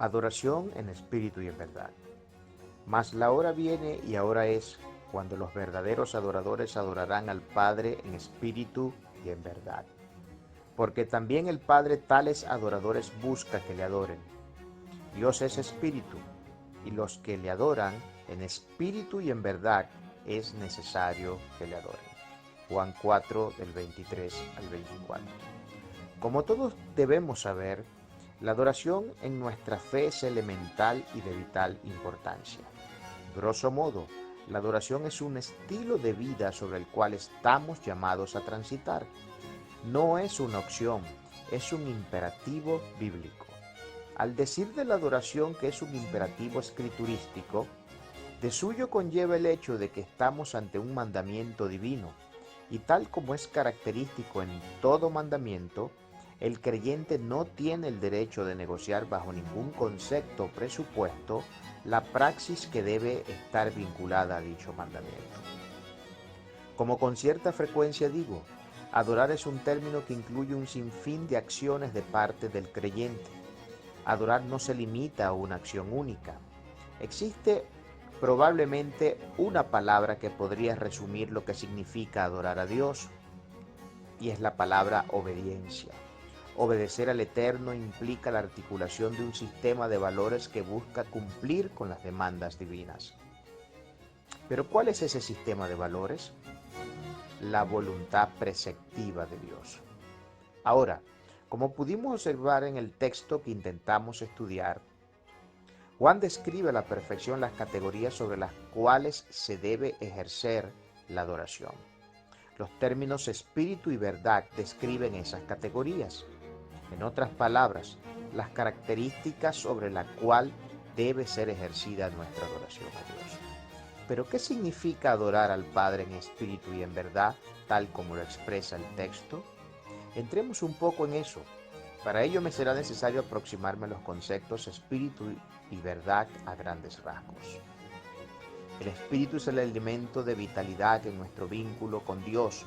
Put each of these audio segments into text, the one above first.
Adoración en espíritu y en verdad. Mas la hora viene y ahora es cuando los verdaderos adoradores adorarán al Padre en espíritu y en verdad. Porque también el Padre tales adoradores busca que le adoren. Dios es espíritu, y los que le adoran en espíritu y en verdad es necesario que le adoren. Juan 4 del 23 al 24. Como todos debemos saber, la adoración en nuestra fe es elemental y de vital importancia. Grosso modo, la adoración es un estilo de vida sobre el cual estamos llamados a transitar. No es una opción, es un imperativo bíblico. Al decir de la adoración que es un imperativo escriturístico, de suyo conlleva el hecho de que estamos ante un mandamiento divino, y tal como es característico en todo mandamiento, el creyente no tiene el derecho de negociar bajo ningún concepto o presupuesto la praxis que debe estar vinculada a dicho mandamiento. Como con cierta frecuencia digo, adorar es un término que incluye un sinfín de acciones de parte del creyente. Adorar no se limita a una acción única. Existe probablemente una palabra que podría resumir lo que significa adorar a Dios, y es la palabra obediencia. Obedecer al Eterno implica la articulación de un sistema de valores que busca cumplir con las demandas divinas. Pero ¿cuál es ese sistema de valores? La voluntad preceptiva de Dios. Ahora, como pudimos observar en el texto que intentamos estudiar, Juan describe a la perfección las categorías sobre las cuales se debe ejercer la adoración. Los términos espíritu y verdad describen esas categorías. En otras palabras, las características sobre las cuales debe ser ejercida nuestra adoración a Dios. Pero ¿qué significa adorar al Padre en espíritu y en verdad, tal como lo expresa el texto? Entremos un poco en eso. Para ello me será necesario aproximarme a los conceptos espíritu y verdad a grandes rasgos. El espíritu es el elemento de vitalidad en nuestro vínculo con Dios.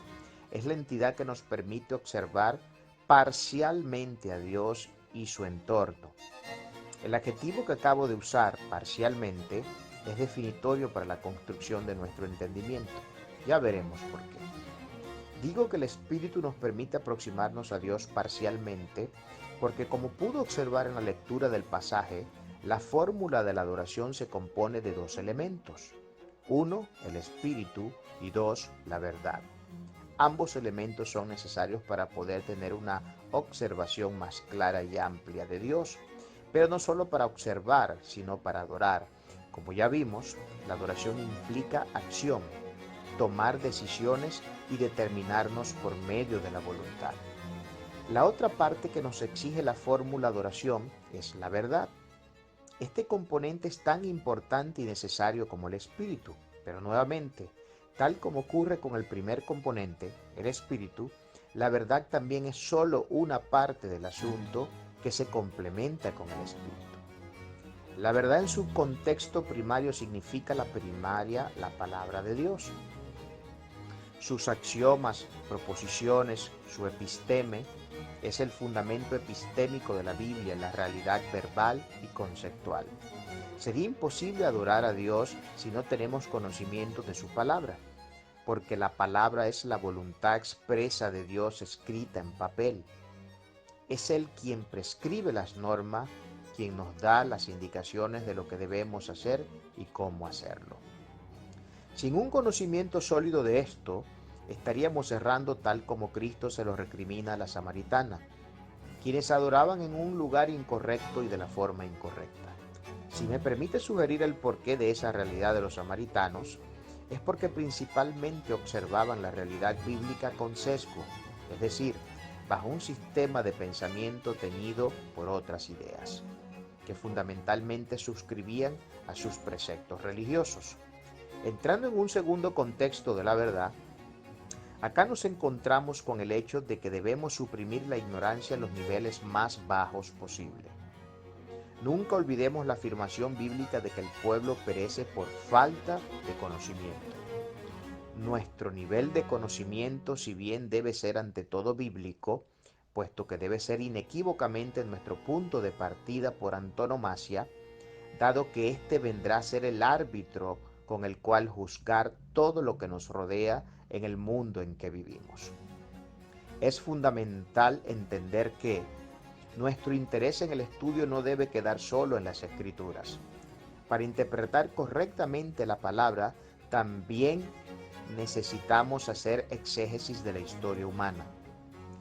Es la entidad que nos permite observar parcialmente a Dios y su entorno. El adjetivo que acabo de usar, parcialmente, es definitorio para la construcción de nuestro entendimiento. Ya veremos por qué. Digo que el Espíritu nos permite aproximarnos a Dios parcialmente porque, como pudo observar en la lectura del pasaje, la fórmula de la adoración se compone de dos elementos. Uno, el Espíritu, y dos, la verdad. Ambos elementos son necesarios para poder tener una observación más clara y amplia de Dios, pero no solo para observar, sino para adorar. Como ya vimos, la adoración implica acción, tomar decisiones y determinarnos por medio de la voluntad. La otra parte que nos exige la fórmula de adoración es la verdad. Este componente es tan importante y necesario como el espíritu, pero nuevamente, tal como ocurre con el primer componente, el espíritu, la verdad también es solo una parte del asunto que se complementa con el espíritu. La verdad en su contexto primario significa la primaria, la palabra de Dios. Sus axiomas, proposiciones, su episteme, es el fundamento epistémico de la Biblia en la realidad verbal y conceptual. Sería imposible adorar a Dios si no tenemos conocimiento de su palabra, porque la palabra es la voluntad expresa de Dios escrita en papel. Es Él quien prescribe las normas, quien nos da las indicaciones de lo que debemos hacer y cómo hacerlo. Sin un conocimiento sólido de esto, estaríamos errando tal como Cristo se lo recrimina a la samaritana, quienes adoraban en un lugar incorrecto y de la forma incorrecta. Si me permite sugerir el porqué de esa realidad de los samaritanos, es porque principalmente observaban la realidad bíblica con sesgo, es decir, bajo un sistema de pensamiento teñido por otras ideas, que fundamentalmente suscribían a sus preceptos religiosos. Entrando en un segundo contexto de la verdad, acá nos encontramos con el hecho de que debemos suprimir la ignorancia en los niveles más bajos posible. Nunca olvidemos la afirmación bíblica de que el pueblo perece por falta de conocimiento. Nuestro nivel de conocimiento, si bien debe ser ante todo bíblico, puesto que debe ser inequívocamente nuestro punto de partida por antonomasia, dado que éste vendrá a ser el árbitro con el cual juzgar todo lo que nos rodea en el mundo en que vivimos. Es fundamental entender que nuestro interés en el estudio no debe quedar solo en las Escrituras. Para interpretar correctamente la palabra, también necesitamos hacer exégesis de la historia humana,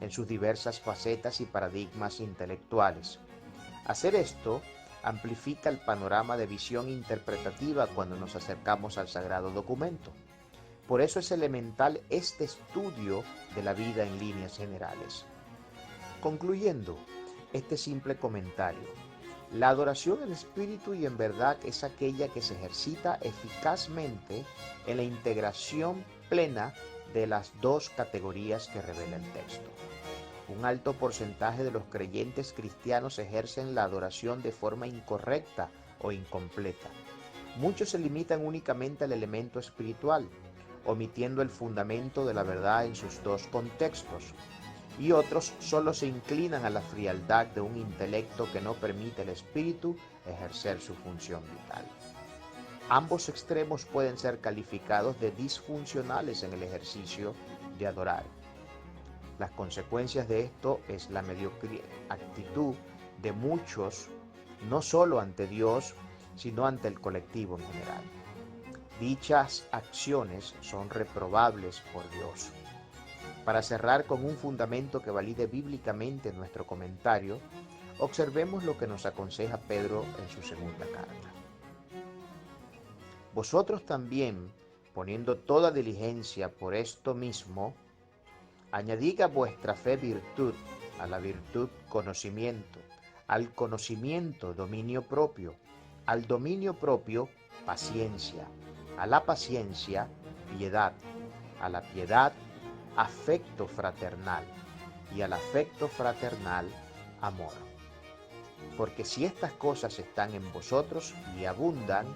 en sus diversas facetas y paradigmas intelectuales. Hacer esto amplifica el panorama de visión interpretativa cuando nos acercamos al sagrado documento. Por eso es elemental este estudio de la vida en líneas generales. Concluyendo este simple comentario, la adoración en espíritu y en verdad es aquella que se ejercita eficazmente en la integración plena de las dos categorías que revela el texto. Un alto porcentaje de los creyentes cristianos ejercen la adoración de forma incorrecta o incompleta. Muchos se limitan únicamente al elemento espiritual, omitiendo el fundamento de la verdad en sus dos contextos, y otros solo se inclinan a la frialdad de un intelecto que no permite al espíritu ejercer su función vital. Ambos extremos pueden ser calificados de disfuncionales en el ejercicio de adorar. Las consecuencias de esto es la mediocre actitud de muchos, no solo ante Dios, sino ante el colectivo en general. Dichas acciones son reprobables por Dios. Para cerrar con un fundamento que valide bíblicamente nuestro comentario, observemos lo que nos aconseja Pedro en su segunda carta. Vosotros también, poniendo toda diligencia por esto mismo, añadid a vuestra fe virtud, a la virtud conocimiento, al conocimiento dominio propio, al dominio propio paciencia, a la paciencia piedad, a la piedad afecto fraternal y al afecto fraternal amor. Porque si estas cosas están en vosotros y abundan,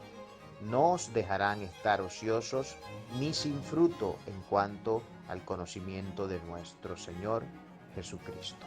no os dejarán estar ociosos ni sin fruto en cuanto al conocimiento de nuestro Señor Jesucristo.